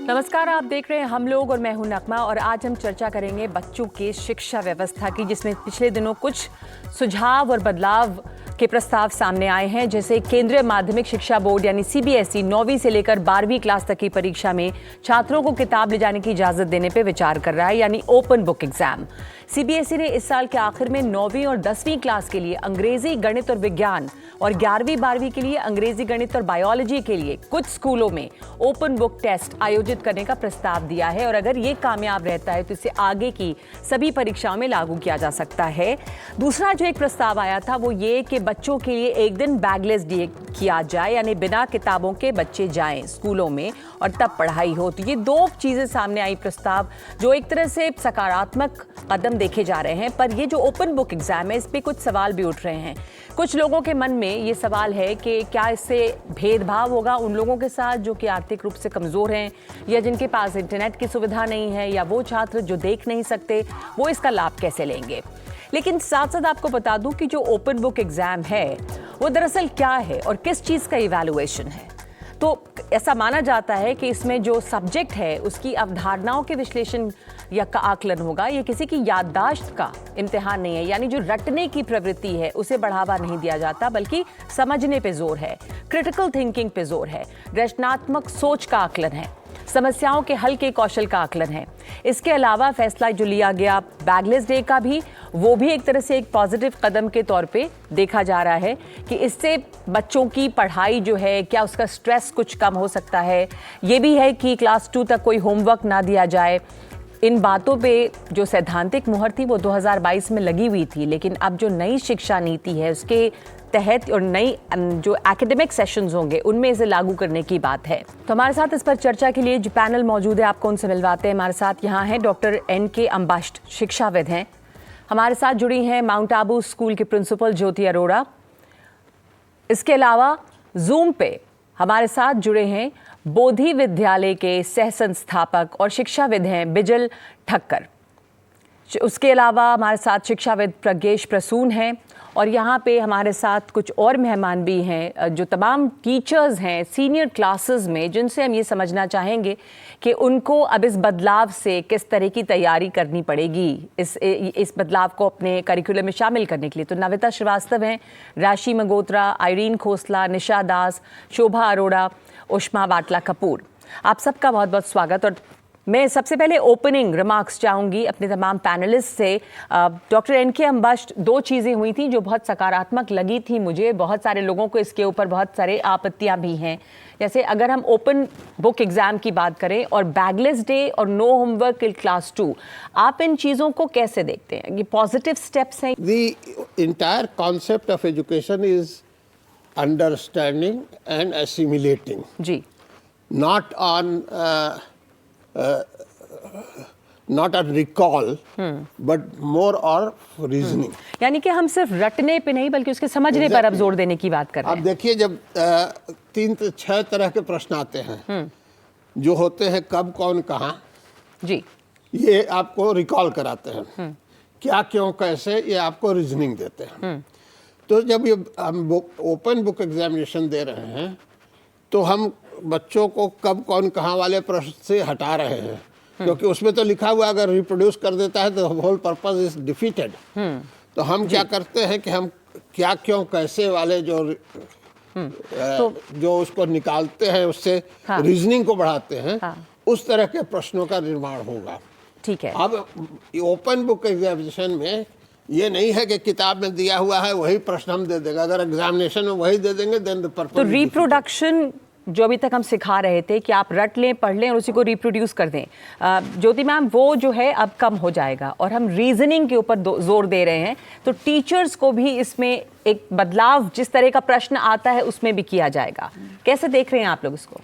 नमस्कार, आप देख रहे हैं हम लोग और मैं हूं नकमा और आज हम चर्चा करेंगे बच्चों की शिक्षा व्यवस्था की, जिसमें पिछले दिनों कुछ सुझाव और बदलाव के प्रस्ताव सामने आए हैं। जैसे केंद्रीय माध्यमिक शिक्षा बोर्ड यानी सीबीएसई 9वीं से लेकर 12वीं क्लास तक की परीक्षा में छात्रों को किताब ले जाने की इजाजत देने पर विचार कर रहा है, यानी ओपन बुक एग्जाम। सीबीएसई ने इस साल के आखिर में 9वीं और 10वीं क्लास के लिए अंग्रेजी, गणित और विज्ञान और 11वीं 12वीं के लिए अंग्रेजी, गणित और बायोलॉजी के लिए कुछ स्कूलों में ओपन बुक टेस्ट आयोजित करने का प्रस्ताव दिया है और अगर ये कामयाब रहता है तो इसे आगे की सभी परीक्षाओं में लागू किया जा सकता है। दूसरा जो एक प्रस्ताव आया था वो ये कि बच्चों के लिए एक दिन बैगलेस डे किया जाए, यानी बिना किताबों के बच्चे जाएं स्कूलों में और तब पढ़ाई हो। तो ये दो चीजें सामने आई प्रस्ताव जो एक तरह से सकारात्मक कदम देखे जा रहे हैं, पर ये जो ओपन बुक एग्जाम है इस पे कुछ सवाल भी उठ रहे हैं। कुछ लोगों के मन में ये सवाल है कि क्या इससे भेदभाव होगा उन लोगों के साथ जो कि आर्थिक रूप से कमजोर हैं या जिनके पास इंटरनेट की सुविधा नहीं है, या वो छात्र जो देख नहीं सकते वो इसका लाभ कैसे लेंगे। लेकिन साथ साथ आपको बता दूं कि जो ओपन बुक एग्जाम है वो दरअसल क्या है और किस चीज का इवैल्यूएशन है। तो ऐसा माना जाता है कि इसमें जो सब्जेक्ट है उसकी अवधारणाओं के विश्लेषण या का आकलन होगा। ये किसी की याददाश्त का इम्तिहान नहीं है, यानी जो रटने की प्रवृत्ति है उसे बढ़ावा नहीं दिया जाता, बल्कि समझने पे जोर है, क्रिटिकल थिंकिंग पे जोर है, रचनात्मक सोच का आकलन है, समस्याओं के हल के कौशल का आकलन है। इसके अलावा फैसला जो लिया गया बैगलेस डे का भी, वो भी एक तरह से एक पॉजिटिव कदम के तौर पे देखा जा रहा है कि इससे बच्चों की पढ़ाई जो है, क्या उसका स्ट्रेस कुछ कम हो सकता है। ये भी है कि क्लास 2 तक कोई होमवर्क ना दिया जाए। इन बातों पे जो सैद्धांतिक मुहर थी वो 2022 में लगी हुई थी, लेकिन अब जो नई शिक्षा नीति है उसके तहत और नई जो एकेडमिक सेशंस होंगे उनमें इसे लागू करने की बात है। तो हमारे साथ इस पर चर्चा के लिए जो पैनल मौजूद है आपको उनसे मिलवाते हैं। हमारे साथ यहाँ हैं डॉक्टर NK अम्बाष्ट, शिक्षाविद हैं। हमारे साथ जुड़ी हैं माउंट आबू स्कूल के प्रिंसिपल ज्योति अरोड़ा। इसके अलावा जूम पे हमारे साथ जुड़े हैं बोधि विद्यालय के सह संस्थापक और शिक्षाविद हैं बिजल ठक्कर। उसके अलावा हमारे साथ शिक्षाविद प्रज्ञेश प्रसून हैं और यहाँ पे हमारे साथ कुछ और मेहमान भी हैं जो तमाम टीचर्स हैं सीनियर क्लासेस में, जिनसे हम ये समझना चाहेंगे कि उनको अब इस बदलाव से किस तरह की तैयारी करनी पड़ेगी इस बदलाव को अपने करिकुलम में शामिल करने के लिए। तो नविता श्रीवास्तव हैं, राशि मगोत्रा, आइरीन खोसला, निशा दास, शोभा अरोड़ा, उष्मा वाटला कपूर, आप सबका बहुत बहुत स्वागत। और मैं सबसे पहले ओपनिंग रिमार्क्स चाहूँगी अपने तमाम पैनलिस्ट से। डॉक्टर NK अम्बाष्ट, दो चीज़ें हुई थी जो बहुत सकारात्मक लगी थी मुझे। बहुत सारे लोगों को इसके ऊपर बहुत सारे आपत्तियां भी हैं, जैसे अगर हम ओपन बुक एग्जाम की बात करें और बैगलेस डे और नो होमवर्क इन क्लास 2, आप इन चीज़ों को कैसे देखते हैं? ये पॉजिटिव स्टेप्स हैं? The entire concept of education is understanding and assimilating. जी, not on recall, but more on reasoning. यानी कि हम सिर्फ रटने पे नहीं बल्कि उसके समझने पर अब जोर देने की बात कर रहे हैं। अब देखिए, जब 3 से 6 तरह के प्रश्न आते हैं जो होते हैं कब, कौन, कहाँ, जी, ये आपको रिकॉल कराते हैं। क्या, क्यों, कैसे, ये आपको रीजनिंग देते हैं। तो जब ये हम ओपन बुक एग्जामिनेशन दे रहे हैं तो हम बच्चों को कब, कौन, कहाँ वाले प्रश्न से हटा रहे हैं, क्योंकि उसमें तो लिखा हुआ अगर रिप्रोड्यूस कर देता है तो होल पर्पस इज डिफीटेड। तो हम क्या करते हैं कि हम क्या, क्यों, कैसे वाले जो उसको निकालते हैं, उससे रीजनिंग को बढ़ाते हैं, उस तरह के प्रश्नों का निर्माण होगा। ठीक है। अब ओपन बुक एग्जामिनेशन में ये नहीं है कि किताब में दिया हुआ है वही प्रश्न हम दे देंगे। अगर एग्जामिनेशन में वही दे देंगे देन द पर्पस। तो रिप्रोडक्शन जो अभी तक हम सिखा रहे थे कि आप रट लें, पढ़ लें और उसी को रिप्रोड्यूस कर दें, ज्योति मैम, वो जो है अब कम हो जाएगा और हम रीजनिंग के ऊपर जोर दे रहे हैं। तो टीचर्स को भी इसमें एक बदलाव, जिस तरह का प्रश्न आता है उसमें भी किया जाएगा। कैसे देख रहे हैं आप लोग इसको?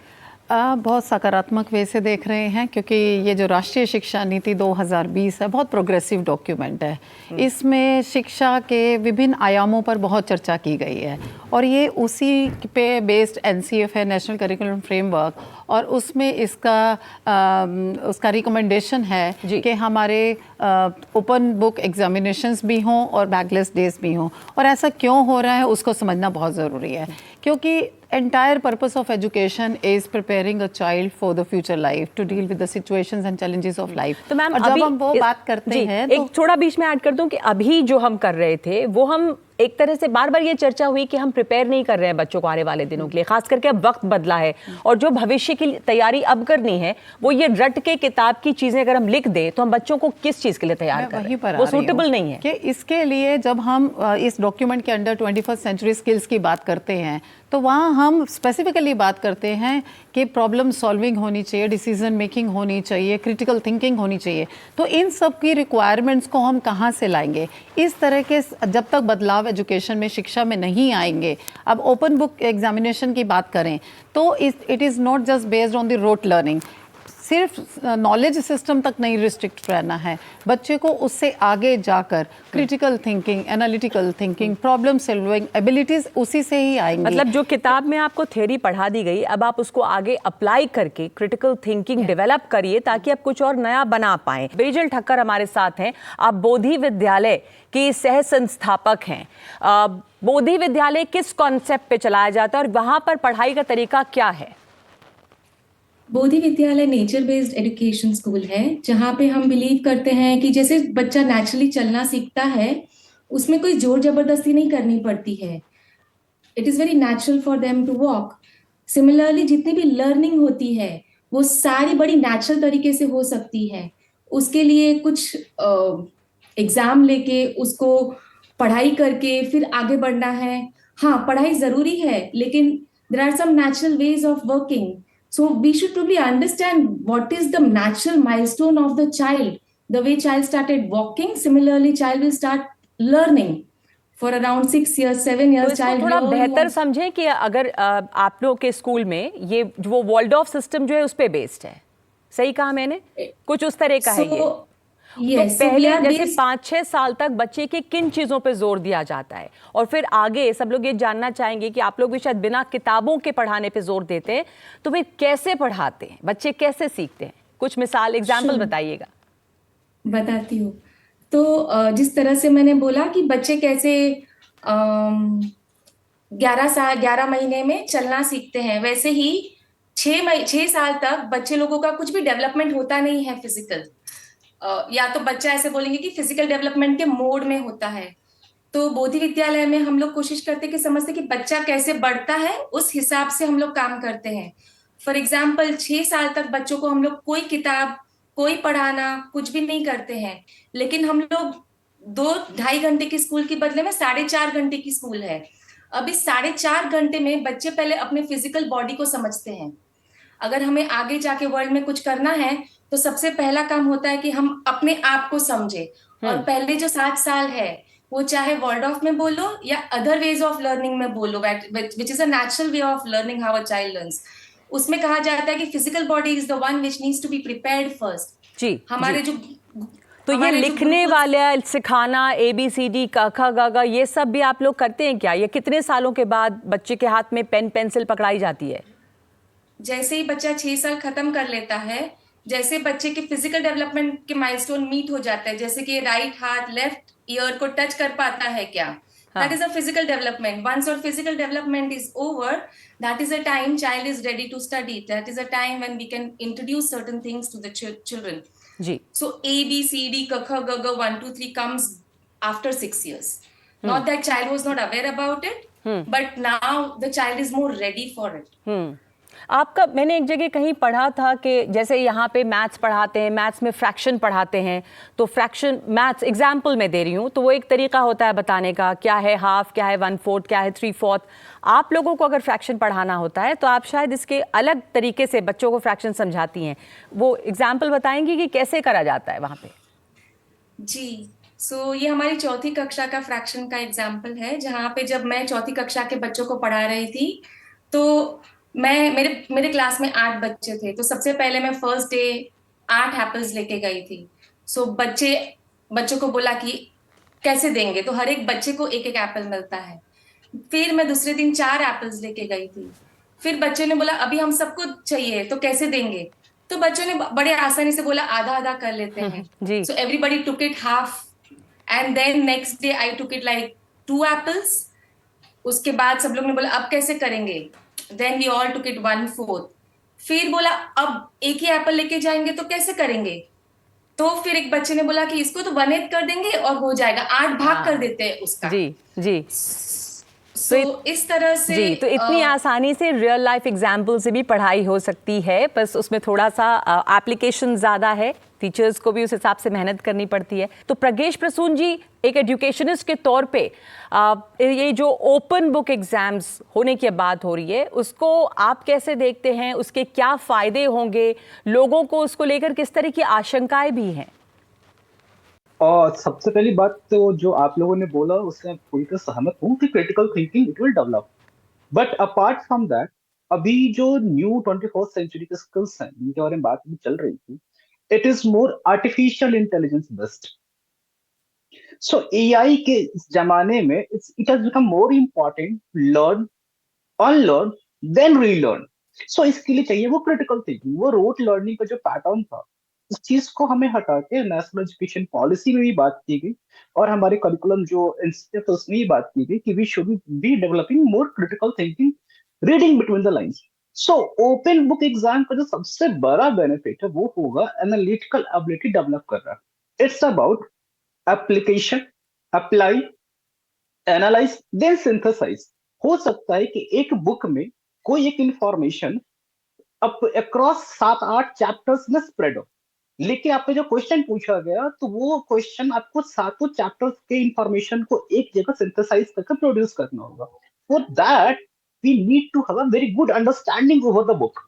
बहुत सकारात्मक वे से देख रहे हैं, क्योंकि ये जो राष्ट्रीय शिक्षा नीति 2020 है बहुत प्रोग्रेसिव डॉक्यूमेंट है। इसमें शिक्षा के विभिन्न आयामों पर बहुत चर्चा की गई है और ये उसी पे बेस्ड NCF है, नेशनल करिकुलम फ्रेमवर्क, और उसमें उसका रिकमेंडेशन है कि हमारे ओपन बुक एग्जामिनेशंस भी हों और बैगलेस डेज भी हों। और ऐसा क्यों हो रहा है उसको समझना बहुत ज़रूरी है, क्योंकि entire purpose of education is preparing a child for the future life to deal with the situations and challenges of life. तो मैम और जब हम वो बात करते हैं तो एक थोड़ा बीच में ऐड कर दूं कि अभी जो हम कर रहे थे वो हम एक तरह से बार बार ये चर्चा हुई कि हम प्रिपेयर नहीं कर रहे हैं बच्चों को आने वाले दिनों के लिए, खास करके अब वक्त बदला है और जो भविष्य की तैयारी अब करनी है वो ये रट के किताब की चीजें अगर हम लिख दें तो हम बच्चों को किस चीज के लिए तैयार कर रहे हैं, वो सूटेबल नहीं है। कि इसके लिए जब हम इस डॉक्यूमेंट के अंडर 21st सेंचुरी स्किल्स की बात करते हैं तो वहाँ हम स्पेसिफिकली बात करते हैं कि प्रॉब्लम सॉल्विंग होनी चाहिए, डिसीजन मेकिंग होनी चाहिए, क्रिटिकल थिंकिंग होनी चाहिए। तो इन सब की रिक्वायरमेंट्स को हम कहाँ से लाएंगे? इस तरह के जब तक बदलाव एजुकेशन में, शिक्षा में नहीं आएंगे, अब ओपन बुक एग्जामिनेशन की बात करें तो it is not just based on the rote learning. सिर्फ नॉलेज सिस्टम तक नहीं रिस्ट्रिक्ट रहना है, बच्चे को उससे आगे जाकर critical thinking, analytical thinking, problem solving abilities उसी से ही आएंगी। मतलब जो किताब में आपको थ्योरी पढ़ा दी गई अब आप उसको आगे अप्लाई करके क्रिटिकल थिंकिंग डेवलप करिए ताकि आप कुछ और नया बना पाएं। बेजल ठक्कर हमारे साथ हैं, आप बोधि विद्यालय के सह संस्थापक हैं। बोधि विद्यालय किस कॉन्सेप्ट पे चलाया जाता है और वहां पर पढ़ाई का तरीका क्या है? बोधि विद्यालय नेचर बेस्ड एजुकेशन स्कूल है जहाँ पे हम बिलीव करते हैं कि जैसे बच्चा नेचुरली चलना सीखता है उसमें कोई जोर जबरदस्ती नहीं करनी पड़ती है। It is very natural for them to walk. Similarly जितनी भी लर्निंग होती है वो सारी बड़ी नेचुरल तरीके से हो सकती है। उसके लिए कुछ एग्जाम लेके उसको पढ़ाई करके फिर आगे बढ़ना है। हाँ, पढ़ाई ज़रूरी है लेकिन there are some natural ways of working. So we should probably understand what is the natural milestone of the child. The way child started walking, similarly child will start learning for around 6 years, 7 years. तो इसको थोड़ा बेहतर समझें कि अगर आप लोग के स्कूल में ये वो वॉल्डॉर्फ सिस्टम जो है उस पे बेस्ड है, सही कहा मैंने? कुछ उस तरह का है ये। Yes, तो पहले जैसे 5-6 साल तक बच्चे के किन चीजों पे जोर दिया जाता है और फिर आगे सब लोग ये जानना चाहेंगे कि आप लोग भी शायद बिना किताबों के पढ़ाने पे जोर देते हैं तो फिर कैसे पढ़ाते हैं, बच्चे कैसे सीखते हैं? कुछ मिसाल, एग्जाम्पल बताइएगा। बताती हूँ। तो जिस तरह से मैंने बोला कि बच्चे कैसे 11 महीने में चलना सीखते हैं, वैसे ही 6 साल तक बच्चे लोगों का कुछ भी डेवलपमेंट होता नहीं है फिजिकल। या तो बच्चा ऐसे बोलेंगे कि फिजिकल डेवलपमेंट के मोड में होता है। तो बोधि विद्यालय में हम लोग कोशिश करते कि समझते कि बच्चा कैसे बढ़ता है, उस हिसाब से हम लोग काम करते हैं। फॉर एग्जाम्पल 6 साल तक बच्चों को हम लोग कोई किताब, कोई पढ़ाना कुछ भी नहीं करते हैं, लेकिन हम लोग 2-2.5 घंटे की स्कूल के बदले में 4.5 घंटे की स्कूल है। अब इस 4.5 घंटे में बच्चे पहले अपने फिजिकल बॉडी को समझते हैं। अगर हमें आगे जाके वर्ल्ड में कुछ करना है तो सबसे पहला काम होता है कि हम अपने आप को समझे। और पहले जो 7 साल है वो चाहे वॉल्डॉर्फ में बोलो या अदर वेज ऑफ लर्निंग में बोलो, which is a natural way of learning how a child learns, उसमें कहा जाता है कि physical body is the one which needs to be prepared first. जी, हमारे जी। जो तो ये लिखने वाला सिखाना, ABCD, क ख ग घ, ये सब भी आप लोग करते हैं क्या? ये कितने सालों के बाद बच्चे के हाथ में पेन पेंसिल पकड़ाई जाती है? जैसे ही बच्चा 6 साल खत्म कर लेता है, जैसे बच्चे के फिजिकल डेवलपमेंट के माइलस्टोन मीट हो जाता है, जैसे कि राइट हाथ लेफ्ट ईयर को टच कर पाता है क्या, that is a physical development. Once your physical development is over, that is a time child is ready to study, that is a time when we can introduce certain things to the children. जी। So ABCD क ख ग घ 1 2 3 comes after 6 years. Not that child was not aware about it, but now the child is more ready for it. आपका, मैंने एक जगह कहीं पढ़ा था कि जैसे यहाँ पे मैथ्स पढ़ाते हैं, मैथ्स में फ्रैक्शन पढ़ाते हैं, तो फ्रैक्शन मैथ्स एग्जाम्पल मैं दे रही हूँ, तो वो एक तरीका होता है बताने का, क्या है हाफ, क्या है 1/4, क्या है 3/4। आप लोगों को अगर फ्रैक्शन पढ़ाना होता है तो आप शायद इसके अलग तरीके से बच्चों को फ्रैक्शन समझाती हैं, वो एग्जाम्पल बताएंगी कि कैसे करा जाता है वहाँ पे? जी, सो ये हमारी 4th कक्षा का फ्रैक्शन का एग्जाम्पल है, जहाँ पे जब मैं 4th कक्षा के बच्चों को पढ़ा रही थी तो मेरे क्लास में 8 बच्चे थे। तो सबसे पहले मैं फर्स्ट डे 8 एप्पल्स लेके गई थी। सो बच्चों को बोला कि कैसे देंगे, तो हर एक बच्चे को एक एप्पल मिलता है। फिर मैं दूसरे दिन 4 एप्पल्स लेके गई थी। फिर बच्चे ने बोला अभी हम सबको चाहिए तो कैसे देंगे, तो बच्चों ने बड़े आसानी से बोला आधा आधा कर लेते हैं। So everybody took it half and then next day I took it like 2 apples. उसके बाद सब लोग ने बोला अब कैसे करेंगे, then we all took it 1/4। फिर बोला अब एक ही एप्पल लेके जाएंगे तो कैसे करेंगे, तो फिर एक बच्चे ने बोला कि इसको तो 1/8 कर देंगे और हो जाएगा, 8 भाग कर देते हैं उसका। जी जी सो इस तरह से जी, तो इतनी आसानी से रियल लाइफ एग्जाम्पल से भी पढ़ाई हो सकती है, बस उसमें थोड़ा सा एप्लीकेशन ज़्यादा है, टीचर्स को भी उस हिसाब से मेहनत करनी पड़ती है। तो प्रज्ञेश प्रसून जी, एक एजुकेशनिस्ट के तौर पे ये जो ओपन बुक एग्जाम्स होने की बात हो रही है, उसको आप कैसे देखते हैं? उसके क्या फ़ायदे होंगे? लोगों को उसको लेकर किस तरह की आशंकाएं भी हैं? और सबसे पहली बात तो जो आप लोगों ने बोला उससे मैं पूरी तरह सहमत हूँ कि critical thinking it will develop, but apart from that अभी जो न्यू 21st सेंचुरी के स्किल्स हैं जिनके बारे में बात भी चल रही थी, it is more artificial intelligence based. So AI के इस जमाने में it has become more important learn, unlearn, then relearn. So इसके लिए चाहिए वो क्रिटिकल थिंकिंग, वो रोट लर्निंग का जो पैटर्न था इस चीज को हमें हटा के नेशनल एजुकेशन पॉलिसी में भी बात की गई और हमारे करिकुलम जो इंस्टीट्यूट उसमें भी बात की गई कि we should be developing more critical thinking, reading between the lines. So open book exam का जो सबसे बड़ा बेनिफिट है वो होगा एनालिटिकल एबिलिटी डेवलप कर रहा है। It's about application, apply, analyse, then synthesise. हो सकता है कि एक बुक में कोई एक इंफॉर्मेशन अक्रॉस 7-8 चैप्टर्स में स्प्रेड हो, लेकिन आपने जो क्वेश्चन पूछा गया तो वो क्वेश्चन आपको सातों चैप्टर्स के इंफॉर्मेशन को एक जगह सिंथेसाइज करके प्रोड्यूस करना होगा। For that we need to have a very good understanding over the book.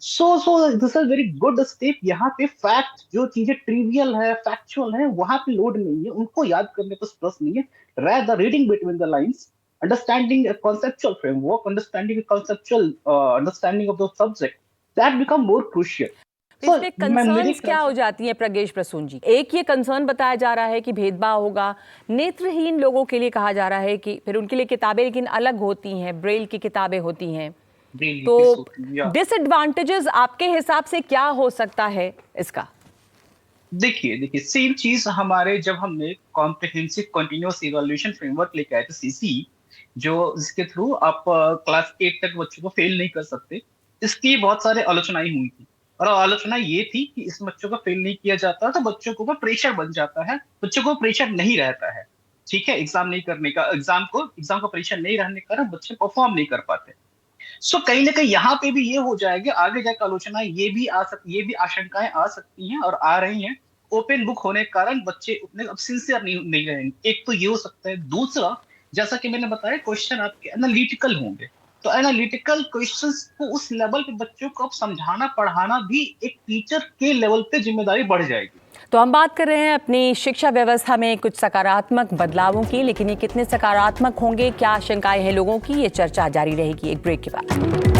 So this is very good step. यहाँ पे फैक्ट जो चीजें ट्रिवियल है, फैक्चुअल है, वहां पे लोड नहीं है, उनको याद करने पर स्ट्रेस नहीं है। rather reading between the lines, understanding a conceptual framework, understanding a conceptual understanding of the subject, that become more crucial. इसमें कंसर्न्स क्या हो जाती हैं प्रज्ञेश प्रसून जी? एक ये कंसर्न बताया जा रहा है कि भेदभाव होगा, नेत्रहीन लोगों के लिए कहा जा रहा है कि फिर उनके लिए किताबें लेकिन अलग होती हैं, ब्रेल की किताबें होती हैं, तो डिसएडवांटेजेस आपके हिसाब से क्या हो सकता है इसका? देखिए सेम चीज हमारे जब हमने कॉम्प्रिहेंसिव कंटिन्यूअस इवैल्यूएशन फ्रेमवर्क लेके आए थे सीसी, जो जिसके थ्रू आप क्लास 8 तक बच्चों को फेल नहीं कर सकते, इसकी बहुत सारे आलोचनाएं हुई थी। और आलोचना ये थी कि इस बच्चों को फेल नहीं किया जाता तो बच्चों को प्रेशर बन जाता है, बच्चों को प्रेशर नहीं रहता है, ठीक है, एग्जाम नहीं करने का, एग्जाम का प्रेशर नहीं रहने के कारण बच्चे परफॉर्म नहीं कर पाते। सो कहीं ना कहीं यहाँ पे भी ये हो जाएगा, आगे जाकर आलोचना ये भी आशंकाएं आ सकती हैं और आ रही हैं। ओपन बुक होने के कारण बच्चे उतने अब सिंसियर नहीं रहेंगे, एक तो ये हो सकता है। दूसरा, जैसा कि मैंने बताया, क्वेश्चन आपके एनालिटिकल होंगे, तो एनालिटिकल क्वेश्चंस को उस लेवल पे बच्चों को अब समझाना पढ़ाना भी एक टीचर के लेवल पे जिम्मेदारी बढ़ जाएगी। तो हम बात कर रहे हैं अपनी शिक्षा व्यवस्था में कुछ सकारात्मक बदलावों की, लेकिन ये कितने सकारात्मक होंगे, क्या आशंकाएं हैं लोगों की, ये चर्चा जारी रहेगी एक ब्रेक के बाद।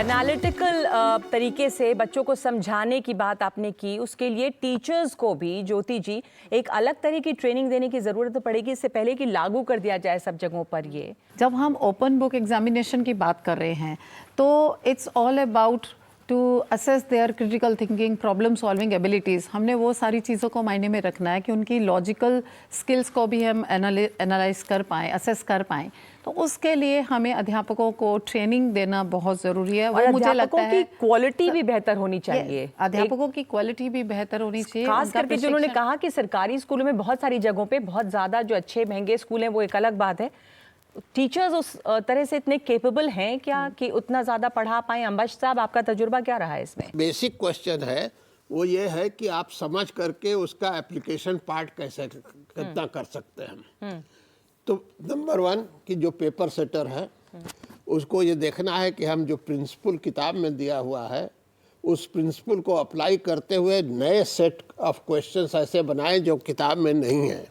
एनालिटिकल तरीके से बच्चों को समझाने की बात आपने की, उसके लिए टीचर्स को भी, ज्योति जी, एक अलग तरह की ट्रेनिंग देने की ज़रूरत पड़ेगी इससे पहले कि लागू कर दिया जाए सब जगहों पर। ये जब हम ओपन बुक एग्जामिनेशन की बात कर रहे हैं तो it's all about to assess their critical thinking, problem solving abilities. हमने वो सारी चीज़ों को मायने में रखना है कि उनकी लॉजिकल स्किल्स को भी हम एनालाइज कर पाएँ, असेस कर पाएँ। तो उसके लिए हमें अध्यापकों को ट्रेनिंग देना बहुत ज़रूरी है। और मुझे लगता है कि क्वालिटी भी बेहतर होनी चाहिए, अध्यापकों की क्वालिटी भी बेहतर होनी चाहिए। खास करके जिन्होंने कहा कि सरकारी स्कूलों में बहुत सारी जगहों पे बहुत ज़्यादा जो अच्छे महंगे स्कूल हैं वो एक अलग बात है, टीचर्स उस तरह से इतने केपेबल हैं क्या कि उतना ज़्यादा पढ़ा पाएं? अंबश साहब, आपका तजुर्बा क्या रहा है इसमें? बेसिक क्वेश्चन है वो ये है कि आप समझ करके उसका एप्लीकेशन पार्ट कैसे कितना कर सकते हैं। तो नंबर 1 कि जो पेपर सेटर है उसको ये देखना है कि हम जो प्रिंसिपल किताब में दिया हुआ है उस प्रिंसिपल को अप्लाई करते हुए नए सेट ऑफ क्वेश्चंस ऐसे बनाएं जो किताब में नहीं है।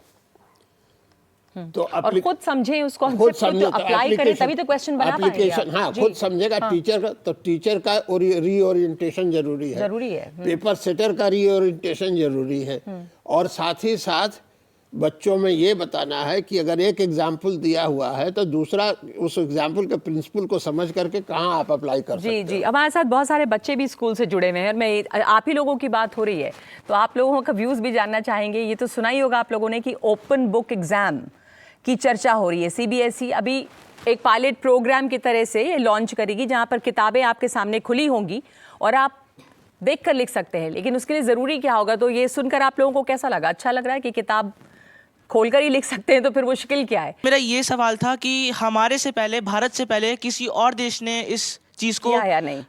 तो और खुद समझें उसको, खुद समझे, तो अप्लाई करें तभी तो क्वेश्चन बना पाएंगे आप। हाँ, खुद समझेगा टीचर का, तो टीचर का रीओरिएंटेशन जरूरी है। जरूरी है। पेपर सेटर का रीओरिएंटेशन जरूरी है। और साथ ही साथ बच्चों में ये बताना है कि अगर एक एग्जाम्पल दिया हुआ है तो दूसरा उस एग्जाम्पल के प्रिंसिपल को समझ करके कहाँ आप अप्लाई कर सकते जी हैं। जी, हमारे साथ बहुत सारे बच्चे भी स्कूल से जुड़े हुए हैं और मैं आप ही लोगों की बात हो रही है तो आप लोगों का व्यूज़ भी जानना चाहेंगे। ये तो सुना ही होगा आप लोगों ने कि ओपन बुक एग्ज़ाम की चर्चा हो रही है। CBSE अभी एक पायलट प्रोग्राम की तरह से ये लॉन्च करेगी जहाँ पर किताबें आपके सामने खुली होंगी और आप देख कर लिख सकते हैं। लेकिन उसके लिए ज़रूरी क्या होगा? तो ये सुनकर आप लोगों को कैसा लगा? अच्छा लग रहा है कि किताब खोलकर ही लिख सकते हैं, तो फिर मुश्किल क्या है? मेरा ये सवाल था कि हमारे से पहले, भारत से पहले किसी और देश ने इस चीज को किया या नहीं?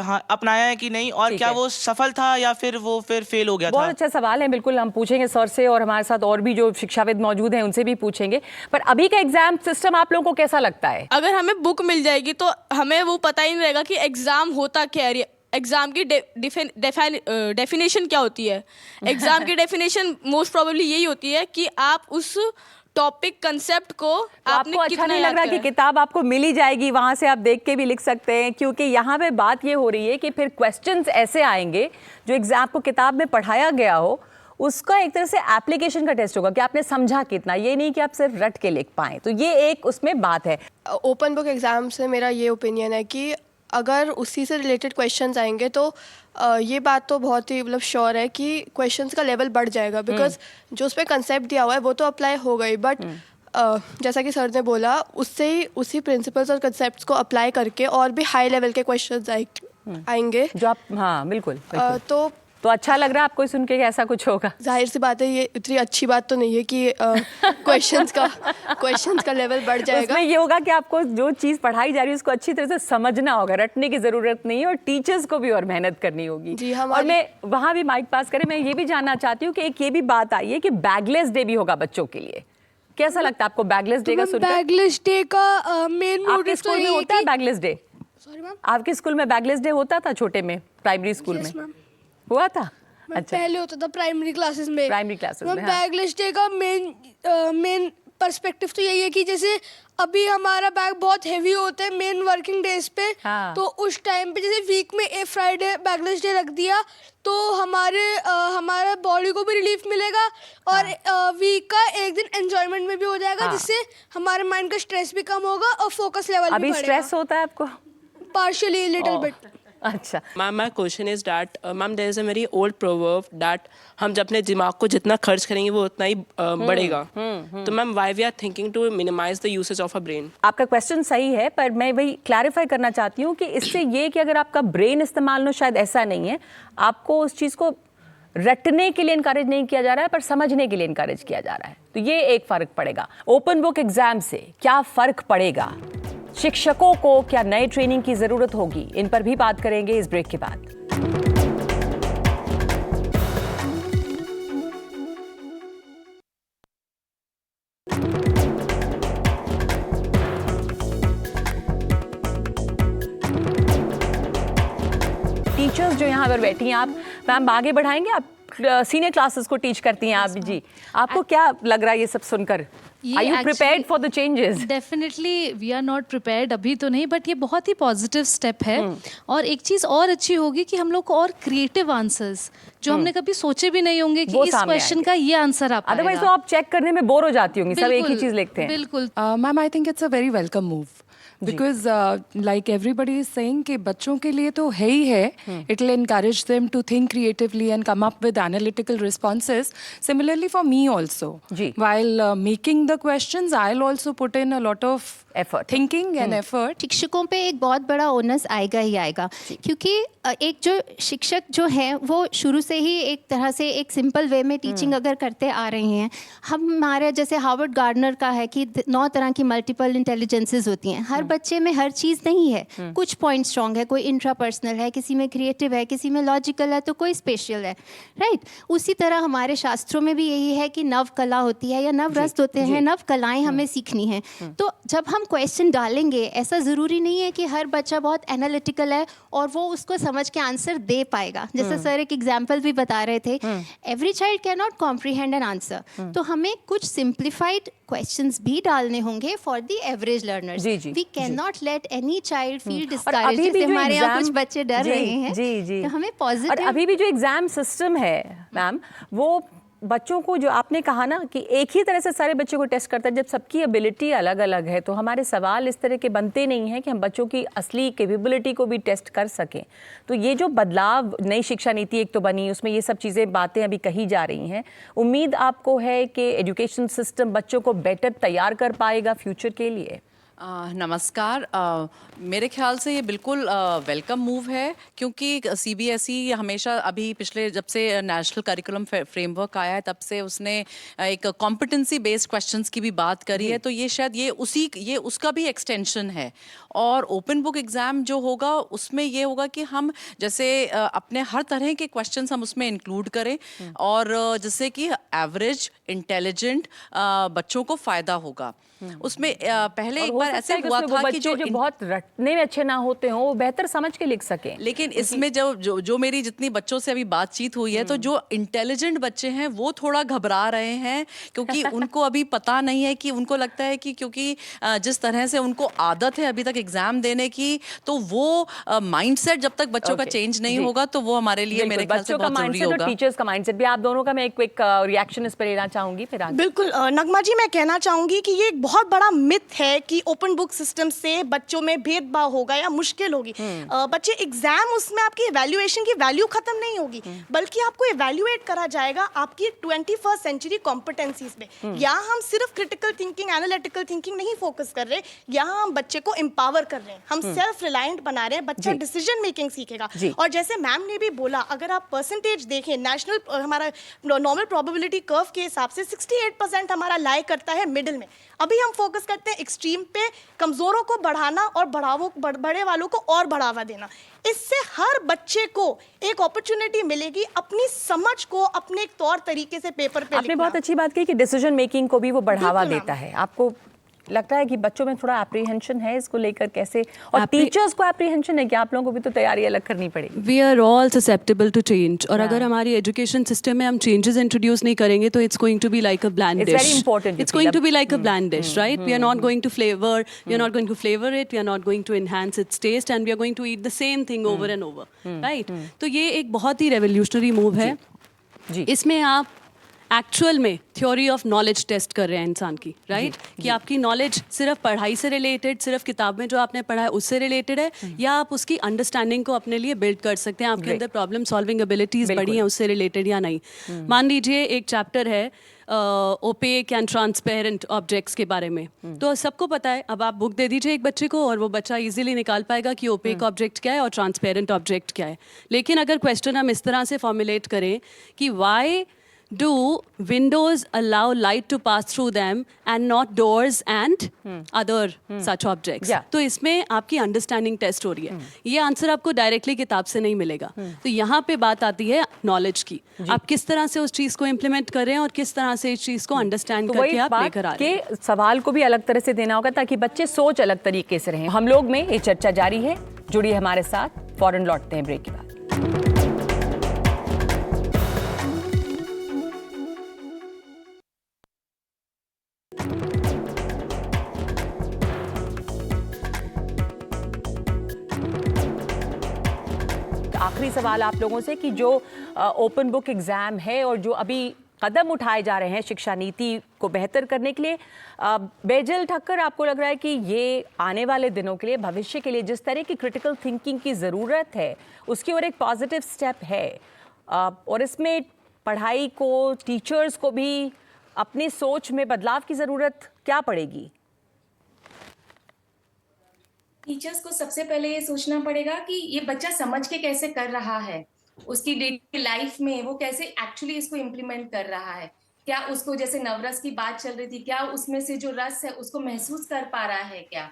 हाँ, अपनाया है कि नहीं, और ठीक क्या है। वो सफल था या फिर वो फिर फेल हो गया बहुत था? अच्छा सवाल है, बिल्कुल हम पूछेंगे सर से और हमारे साथ और भी जो शिक्षाविद मौजूद हैं उनसे भी पूछेंगे। पर अभी का एग्जाम सिस्टम आप लोगों को कैसा लगता है? अगर हमें बुक मिल जाएगी तो हमें वो पता ही नहीं रहेगा कि एग्ज़ाम होता क्या है, एग्ज़ाम की डेफिनेशन क्या होती है। एग्ज़ाम की डेफिनेशन मोस्ट प्रोबेबली यही होती है कि आप उस टॉपिक कंसेप्ट को तो आपने आपको अच्छा कितना नहीं याद लग रहा करा कि है। किताब आपको मिल ही जाएगी, वहां से आप देख के भी लिख सकते हैं? क्योंकि यहाँ पे बात ये हो रही है कि फिर क्वेश्चंस ऐसे आएंगे जो एग्जाम को किताब में पढ़ाया गया हो उसका एक तरह से एप्लीकेशन का टेस्ट होगा कि आपने समझा कितना, ये नहीं कि आप सिर्फ रट के लिख पाएं। तो ये एक उसमें बात है। ओपन बुक एग्ज़ाम से मेरा ये ओपिनियन है कि अगर उसी से रिलेटेड क्वेश्चंस आएंगे तो ये बात तो बहुत ही मतलब श्योर है कि क्वेश्चंस का लेवल बढ़ जाएगा, बिकॉज जो उस पर कंसेप्ट दिया हुआ है वो तो अप्लाई हो गई, बट जैसा कि सर ने बोला उससे ही उसी प्रिंसिपल्स और कंसेप्ट्स को अप्लाई करके और भी हाई लेवल के क्वेश्चंस आएंगे जो आप, हाँ बिल्कुल, बिल्कुल। तो अच्छा लग रहा है आपको सुन के कि ऐसा कुछ होगा? जाहिर सी बात है ये इतनी अच्छी बात तो नहीं है कि क्वेश्चंस का लेवल बढ़ जाएगा। उसमें ये होगा कि आपको जो चीज़ पढ़ाई जा रही है उसको अच्छी तरह से समझना होगा, रटने की ज़रूरत नहीं है और टीचर्स को भी और मेहनत करनी होगी। जी, और मैं वहाँ भी माइक पास करें, मैं ये भी जानना चाहती हूँ कि एक ये भी बात आई है कि बैगलेस डे भी होगा बच्चों के लिए। कैसा लगता है आपको बैगलेस डे का सुनकर? बैगलेस डे का मेन आपके मोटिव तो स्कूल में ये है होता है कि बैगलेस डे? सॉरी मैम, आपके स्कूल में बैगलेस डे होता था छोटे में, प्राइमरी स्कूल में? यस मैम, हुआ था? अच्छा, पहले होता था प्राइमरी क्लासेस में। प्राइमरी क्लासेस में, हाँ। बैगलेस डे का मेन पर्सपेक्टिव तो यही है कि जैसे अभी हमारा बैग बहुत हैवी होता है मेन वर्किंग डेज पे, हाँ। तो उस टाइम पे जैसे वीक में एक फ्राइडे बैगलेस डे रख दिया तो हमारा बॉडी को भी रिलीफ मिलेगा और वीक का एक दिन एंजॉयमेंट में भी हो जाएगा, हाँ। जिससे हमारे माइंड का स्ट्रेस भी कम होगा और फोकस लेवल भी अभी बढ़ेगा। स्ट्रेस होता है आपको? Partially little bit. अच्छा, ma'am, my question is that ma'am there is a very old proverb that हम जब अपने दिमाग को जितना खर्च करेंगे वो उतना ही बढ़ेगा। तो ma'am, why we are thinking to minimise the usage of a brain? आपका क्वेश्चन सही है, पर मैं वही क्लैरिफाई करना चाहती हूँ कि इससे ये कि अगर आपका ब्रेन इस्तेमाल हो, शायद ऐसा नहीं है, आपको उस चीज़ को रटने के लिए इनकरेज नहीं किया जा रहा है पर समझने के लिए इनकरेज किया जा रहा है। तो ये एक फ़र्क पड़ेगा। ओपन बुक एग्जाम से क्या फ़र्क पड़ेगा? शिक्षकों को क्या नए ट्रेनिंग की ज़रूरत होगी? इन पर भी बात करेंगे इस ब्रेक के बाद। टीचर्स जो यहाँ पर बैठी हैं, आप मैम आगे बढ़ाएंगे? आप सीनियर क्लासेस को टीच करती हैं आप जी, आपको क्या लग रहा है ये सब सुनकर? Are you prepared for the changes? Definitely we are not prepared, अभी तो नहीं, बट ये बहुत ही पॉजिटिव स्टेप है। और एक चीज़ और अच्छी होगी कि हम लोग को और क्रिएटिव आंसर्स जो हमने कभी सोचे भी नहीं होंगे कि इस क्वेश्चन का ये आंसर आप, अदरवाइज तो आप चेक करने में बोर हो जाती होंगी, सब एक ही चीज़ लिखते हैं। बिल्कुल ma'am, I think it's a very welcome move because like everybody is saying कि बच्चों के लिए तो है ही है, it will encourage them to think creatively and come up with analytical responses. Similarly for me also, while making the questions, I'll also put in a lot of effort, thinking and effort. शिक्षकों पे एक बहुत बड़ा onus आएगा ही आएगा, क्योंकि एक जो शिक्षक जो हैं वो शुरू से ही एक तरह से एक सिंपल वे में टीचिंग अगर करते आ रहे हैं। हमारे जैसे हार्वर्ड गार्डनर का है कि 9 तरह की मल्टीपल इंटेलिजेंसेस होती हैं। हर बच्चे में हर चीज़ नहीं है, कुछ पॉइंट स्ट्रॉन्ग है, कोई इंट्रापर्सनल है, किसी में क्रिएटिव है, किसी में लॉजिकल है, तो कोई स्पेशल है, राइट। उसी तरह हमारे शास्त्रों में भी यही है कि नव कला होती है या नव रस होते हैं, नव कलाएं हमें सीखनी हैं। तो जब हम क्वेश्चन डालेंगे, ऐसा ज़रूरी नहीं है कि हर बच्चा बहुत एनालिटिकल है और वो उसको समझ के आंसर दे पाएगा। जैसे सर एक एग्जाम्पल भी बता रहे थे, every child can not comprehend an answer, तो हमें कुछ सिंप्लीफाइड क्वेश्चंस भी डालने होंगे for the average learners. We can not let any child feel discouraged. जैसे हमारे यहाँ कुछ बच्चे डर रहे हैं, तो हमें पॉजिटिव। और अभी भी जो एग्जाम सिस्टम है मैम, वो बच्चों को, जो आपने कहा ना कि एक ही तरह से सारे बच्चों को टेस्ट करता है, जब सबकी एबिलिटी अलग अलग है तो हमारे सवाल इस तरह के बनते नहीं हैं कि हम बच्चों की असली कैपेबिलिटी को भी टेस्ट कर सकें। तो ये जो बदलाव, नई शिक्षा नीति एक तो बनी, उसमें ये सब चीज़ें, बातें अभी कही जा रही हैं, उम्मीद आपको है कि एजुकेशन सिस्टम बच्चों को बेटर तैयार कर पाएगा फ्यूचर के लिए? नमस्कार। मेरे ख्याल से ये बिल्कुल वेलकम मूव है, क्योंकि सीबीएसई हमेशा अभी पिछले, जब से नेशनल करिकुलम फ्रेमवर्क आया है, तब से उसने एक कॉम्पिटेंसी बेस्ड क्वेश्चंस की भी बात करी है। तो ये शायद ये उसका भी एक्सटेंशन है। और ओपन बुक एग्ज़ाम जो होगा उसमें ये होगा कि हम जैसे अपने हर तरह के क्वेश्चंस हम उसमें इंक्लूड करें, और जिससे कि एवरेज इंटेलिजेंट बच्चों को फ़ायदा होगा उसमें। पहले एक बार ऐसे हुआ था कि जो बहुत रटने में अच्छे ना होते हों वो बेहतर समझ के लिख सकें। लेकिन इसमें जो मेरी जितनी बच्चों से अभी बातचीत हुई है, तो जो इंटेलिजेंट बच्चे हैं वो थोड़ा घबरा रहे हैं, क्योंकि उनको अभी पता नहीं है, कि उनको लगता है कि क्योंकि जिस तरह से उनको आदत है अभी तक एग्जाम देने की, तो वो माइंडसेट जब तक बच्चों का चेंज नहीं होगा तो वो हमारे लिए मेरे ख्याल से बहुत जरूरी होगा। टीचर्स का माइंडसेट भी, आप दोनों का मैं एक क्विक रिएक्शन इस पर लेना चाहूंगी फिर आगे। बिल्कुल नगमा जी, मैं कहना चाहूंगी कि ये एक बहुत बड़ा मिथ है कि ओपन बुक सिस्टम से बच्चों में भेदभाव होगा या मुश्किल होगी। बच्चे एग्जाम, उसमें आपकी इवैल्यूएशन की वैल्यू खत्म नहीं होगी, बल्कि आपको इवैल्यूएट करा जाएगा आपकी 21st सेंचुरी कॉम्पिटेंसीज में। यहाँ हम सिर्फ क्रिटिकल थिंकिंग, एनालिटिकल थिंकिंग नहीं फोकस कर रहे, यहाँ हम बच्चे को एम्पावर कर रहे हैं, हम सेल्फ रिलायंट बना रहे हैं, बच्चा डिसीजन मेकिंग सीखेगा। और जैसे मैम ने भी बोला, अगर आप परसेंटेज देखें, नेशनल हमारा नॉर्मल प्रोबेबिलिटी कर्व के हिसाब से 68% हमारा लाई करता है मिडिल में। अभी हम फोकस करते हैं एक्सट्रीम पे, कमजोरों को बढ़ाना और बड़े वालों को और बढ़ावा देना। इससे हर बच्चे को एक अपॉर्चुनिटी मिलेगी अपनी समझ को अपने एक तौर तरीके से पेपर पे आपने बहुत अच्छी बात कही कि डिसीजन मेकिंग को भी वो बढ़ावा देता है। आपको लगता है कि बच्चों में थोड़ा एप्रीहेंशन है इसको लेकर, कैसे, और टीचर्स को एप्रीहेंशन है कि आप लोगों को भी तो तैयारी अलग करनी पड़ेगी? We are all susceptible to change, और अगर हमारी एजुकेशन सिस्टम में हम चेंजेस इंट्रोड्यूस नहीं करेंगे तो it's going to be like a bland dish. It's going to be like a bland dish, right? We are not going to flavour, we are not going to flavour it, we are not going to enhance its taste, and we are going to eat the same thing over and over, right? तो ये एक बहुत ही revolutionary move है। इसमें आप actual में theory of knowledge test कर रहे हैं इंसान की, राइट? कि आपकी नॉलेज सिर्फ पढ़ाई से रिलेटेड, सिर्फ किताब में जो आपने पढ़ा है उससे रिलेटेड है, या आप उसकी अंडरस्टैंडिंग को अपने लिए बिल्ड कर सकते हैं, आपके अंदर प्रॉब्लम सॉल्विंग एबिलिटीज बढ़ी हैं उससे रिलेटेड या नहीं। मान लीजिए एक चैप्टर है ओपेक एंड ट्रांसपेरेंट ऑब्जेक्ट्स के बारे में, तो सबको पता है। अब आप बुक दे दीजिए एक बच्चे को और वो बच्चा इजीली निकाल पाएगा कि ओपेक ऑब्जेक्ट क्या है और ट्रांसपेरेंट ऑब्जेक्ट क्या है। लेकिन अगर क्वेश्चन हम इस तरह से फॉर्मुलेट करें कि Y do windows allow light to pass through them and not doors and other such objects? तो इसमें आपकी अंडरस्टैंडिंग टेस्ट हो रही है। ये आंसर आपको डायरेक्टली किताब से नहीं मिलेगा। तो यहाँ पे बात आती है नॉलेज की, आप किस तरह से उस चीज़ को इम्प्लीमेंट कर रहे हैं और किस तरह से इस चीज़ को अंडरस्टैंड करके आप लेकर आ रहे हैं। के सवाल को भी अलग तरह से देना होगा ताकि बच्चे सोच अलग तरीके से रहें। हम लोग में ये चर्चा जारी है, जुड़िए हमारे साथ, फौरन लौटते हैं ब्रेक के बाद। आखिरी सवाल आप लोगों से कि जो ओपन बुक एग्ज़ाम है और जो अभी कदम उठाए जा रहे हैं शिक्षा नीति को बेहतर करने के लिए, बेजल ठक्कर, आपको लग रहा है कि ये आने वाले दिनों के लिए, भविष्य के लिए जिस तरह की क्रिटिकल थिंकिंग की ज़रूरत है उसकी ओर एक पॉजिटिव स्टेप है, और इसमें पढ़ाई को, टीचर्स को भी अपनी सोच में बदलाव की ज़रूरत क्या पड़ेगी? टीचर्स को सबसे पहले ये सोचना पड़ेगा कि ये बच्चा समझ के कैसे कर रहा है, उसकी डे टू डे लाइफ में वो कैसे एक्चुअली इसको इम्प्लीमेंट कर रहा है, क्या उसको, जैसे नवरस की बात चल रही थी, क्या उसमें से जो रस है उसको महसूस कर पा रहा है क्या?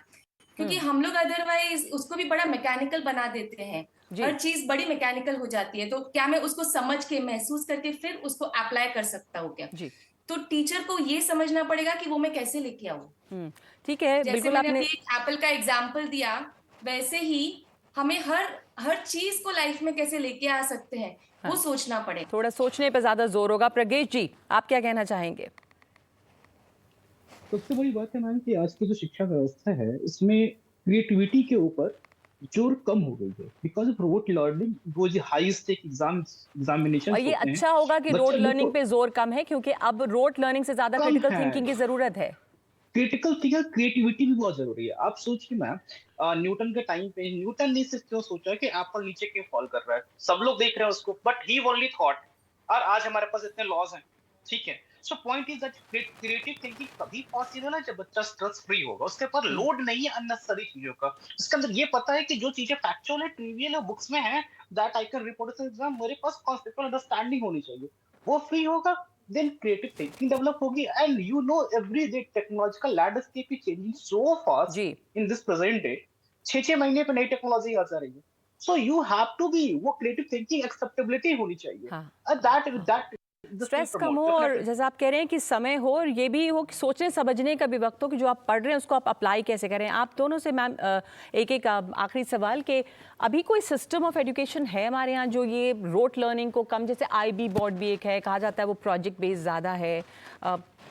क्योंकि हम लोग अदरवाइज उसको भी बड़ा मैकेनिकल बना देते हैं, हर चीज बड़ी मैकेनिकल हो जाती है। तो क्या मैं उसको समझ के, महसूस करके फिर उसको अप्लाई कर सकता हूँ क्या? तो टीचर को ये समझना पड़ेगा कि वो मैं कैसे लेके आऊँ। ठीक है, जैसे मैंने एप्पल का एग्जाम्पल दिया, वैसे ही हमें हर चीज को लाइफ में कैसे लेके आ सकते हैं, वो सोचना पड़ेगा। थोड़ा सोचने पे ज्यादा जोर होगा। प्रगेश जी, आप क्या कहना चाहेंगे? सबसे बड़ी बात है मैम कि आज की जो शिक्षा व्यवस्था है इसमें क्रिएटिविटी के ऊपर जोर कम हो गई है बिकॉज ऑफ रोट लर्निंग। वो जो हाई स्टेक एग्जामिनेशन और ये अच्छा होगा कि रोट लर्निंग पे जोर कम है, क्योंकि अब रोट लर्निंग से ज्यादा क्रिटिकल थिंकिंग की जरूरत है। क्रिटिकल थिंकिंग, क्रिएटिविटी भी बहुत जरूरी है। आप सोचिए मैम, न्यूटन के टाइम पे न्यूटन ने सिर्फ क्यों सोचा कि एप्पल नीचे क्यों फॉल कर रहा है, सब लोग देख रहे हैं उसको, बट ही ओनली थॉट। और आज हमारे पास इतने लॉज हैं, ठीक है। So point is that creative thinking तभी पॉसिबल है जब बच्चा स्ट्रेस फ्री होगा, उसके ऊपर लोड नहीं है अननेसेसरी चीजों का। उसके अंदर ये पता है कि जो चीजें फैक्चुअल है, ट्रिवियल है, बुक्स में है, that I can report in exam, मेरे पास कॉन्सेप्चुअल अंडरस्टैंडिंग होनी चाहिए, वो फ्री होगा, then creative thinking develop होगी। and you know every day technological landscape is changing so fast in this present day। 6 महीने पे नई टेक्नोलॉजी आ जा रही है, so you have to be, वो creative thinking acceptability होनी चाहिए। that स्ट्रेस कम हो और जैसे आप कह रहे हैं कि समय हो, और ये भी हो कि सोचने समझने का भी वक्त हो कि जो आप पढ़ रहे हैं उसको आप अप्लाई कैसे करें। आप दोनों से मैम एक आखिरी सवाल कि अभी कोई सिस्टम ऑफ एजुकेशन है हमारे यहाँ जो ये रोट लर्निंग को कम, जैसे IB बोर्ड भी एक है, कहा जाता है वो प्रोजेक्ट बेस्ड ज़्यादा है,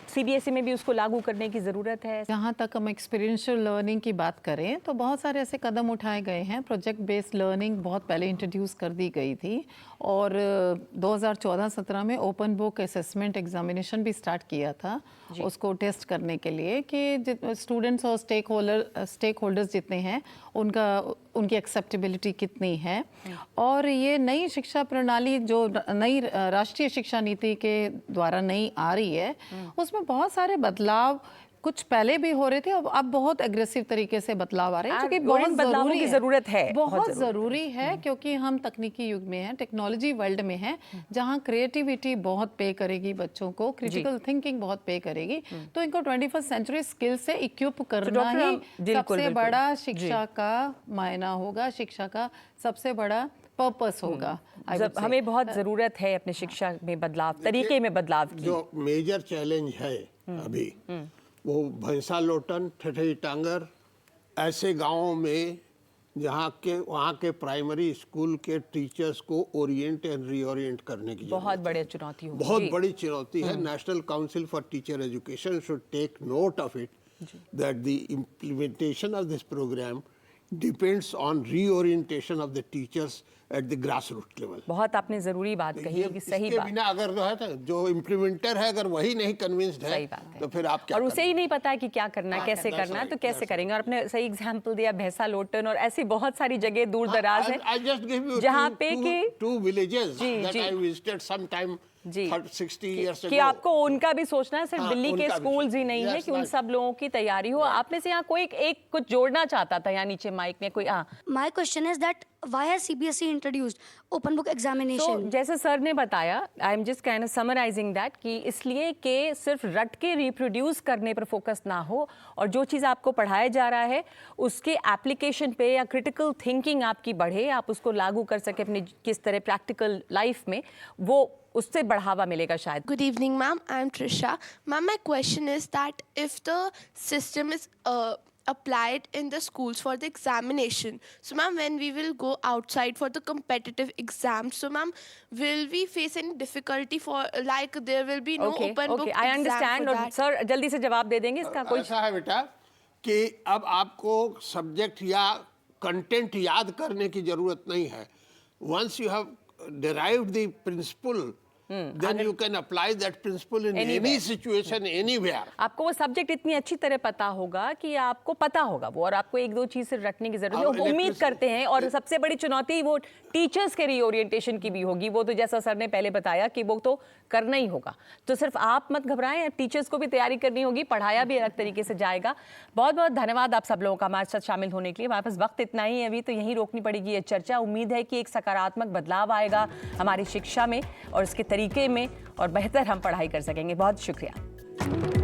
CBSE में भी उसको लागू करने की ज़रूरत है। जहाँ तक हम एक्सपीरियंशियल लर्निंग की बात करें तो बहुत सारे ऐसे कदम उठाए गए हैं। प्रोजेक्ट बेस्ड लर्निंग बहुत पहले इंट्रोड्यूस कर दी गई थी, और 2014-17 में ओपन बुक असेसमेंट एग्जामिनेशन भी स्टार्ट किया था उसको टेस्ट करने के लिए कि स्टूडेंट्स और स्टेक होल्डर्स जितने हैं उनकी एक्सेप्टेबिलिटी कितनी है। और ये नई शिक्षा प्रणाली जो नई राष्ट्रीय शिक्षा नीति के द्वारा नई आ रही है, उसमें बहुत सारे बदलाव कुछ पहले भी हो रहे थे, अब बहुत एग्रेसिव तरीके से बदलाव आ रहे हैं, क्योंकि बहुत बदलावों की जरूरत है, बहुत ज़रूरी है, क्योंकि हम तकनीकी युग में हैं, टेक्नोलॉजी वर्ल्ड में हैं, जहां क्रिएटिविटी बहुत पे करेगी बच्चों को, क्रिटिकल थिंकिंग बहुत पे करेगी। तो इनको 21st सेंचुरी स्किल से इक्विप करना ही सबसे बड़ा शिक्षा का मायना होगा, शिक्षा का सबसे बड़ा पर्पस होगा। हमें बहुत ज़रूरत है अपने शिक्षा में बदलाव, तरीके में बदलाव की। जो मेजर चैलेंज है अभी वो भैंसा लोटन, ठठई टांगर ऐसे गांवों में जहाँ के वहाँ के प्राइमरी स्कूल के टीचर्स को ओरिएंट एंड रीओरिएंट करने की बहुत बड़ी चुनौती होगी, बहुत बड़ी चुनौती है। National Council for Teacher Education should take note of it that the implementation of this programme depends on reorientation of the teachers at the grass root level. बहुत आपने जरूरी बात कही है कि सही बात। बिना अगर जो है जो इम्प्लीमेंटर है अगर वही नहीं कन्विंस्ड है, तो फिर आप क्या, और उसे ही नहीं पता है कि क्या करना है, कैसे करना है, तो कैसे करेंगे। और आपने सही एग्जांपल दिया भैंसा लोटन, और ऐसी बहुत सारी जगह दूर दराज है जहाँ पे कि 2 villages that I visited sometime 60 years ago। कि आपको उनका भी सोचना है, सिर्फ दिल्ली के स्कूल्स ही नहीं है कि उन सब लोगों की तैयारी हो। आप में से यहाँ कोई एक कुछ जोड़ना चाहता था, यहाँ नीचे माइक में कोई। My question is that why has CBSE introduced open book examination? तो जैसे सर ने बताया, I am just kind of summarising that, कि इसलिए कि सिर्फ रट के रिप्रोड्यूस करने पर फोकस ना हो, और जो चीज़ आपको पढ़ाया जा रहा है उसके एप्लीकेशन पे या क्रिटिकल थिंकिंग आपकी बढ़े, आप उसको लागू कर सके अपनी किस तरह प्रैक्टिकल लाइफ में, वो उससे बढ़ावा मिलेगा शायद। Good evening, ma'am. I'm Trisha. Ma'am, my question is that if the system is applied in the schools for the examination, so ma'am, when we will go outside for the competitive exams, so ma'am, will we face any difficulty for, like, there will be no open book I understand, और sir जल्दी से जवाब दे देंगे इसका। कोई ऐसा है बेटा कि अब आपको सब्जेक्ट या कंटेंट याद करने की जरूरत नहीं है। Once you have derived the principle, then you can apply that principle in any situation, anywhere। आपको वो सब्जेक्ट इतनी अच्छी तरह पता होगा कि आपको पता होगा वो, और आपको एक दो चीज से रटने की जरूरत है। उम्मीद करते हैं, और सबसे बड़ी चुनौती वो टीचर्स के रीओरिएंटेशन की भी होगी। वो तो जैसा सर ने पहले बताया कि वो तो करना ही होगा, तो सिर्फ आप मत घबराएं, टीचर्स को भी तैयारी करनी होगी, पढ़ाया भी अलग तरीके से जाएगा। बहुत बहुत धन्यवाद आप सब लोगों का हमारे साथ शामिल होने के लिए। हमारे पास वक्त इतना ही है अभी, तो यहीं रोकनी पड़ेगी ये चर्चा। उम्मीद है कि एक सकारात्मक बदलाव आएगा हमारी शिक्षा में और इसके तरीके में, और बेहतर हम पढ़ाई कर सकेंगे। बहुत शुक्रिया।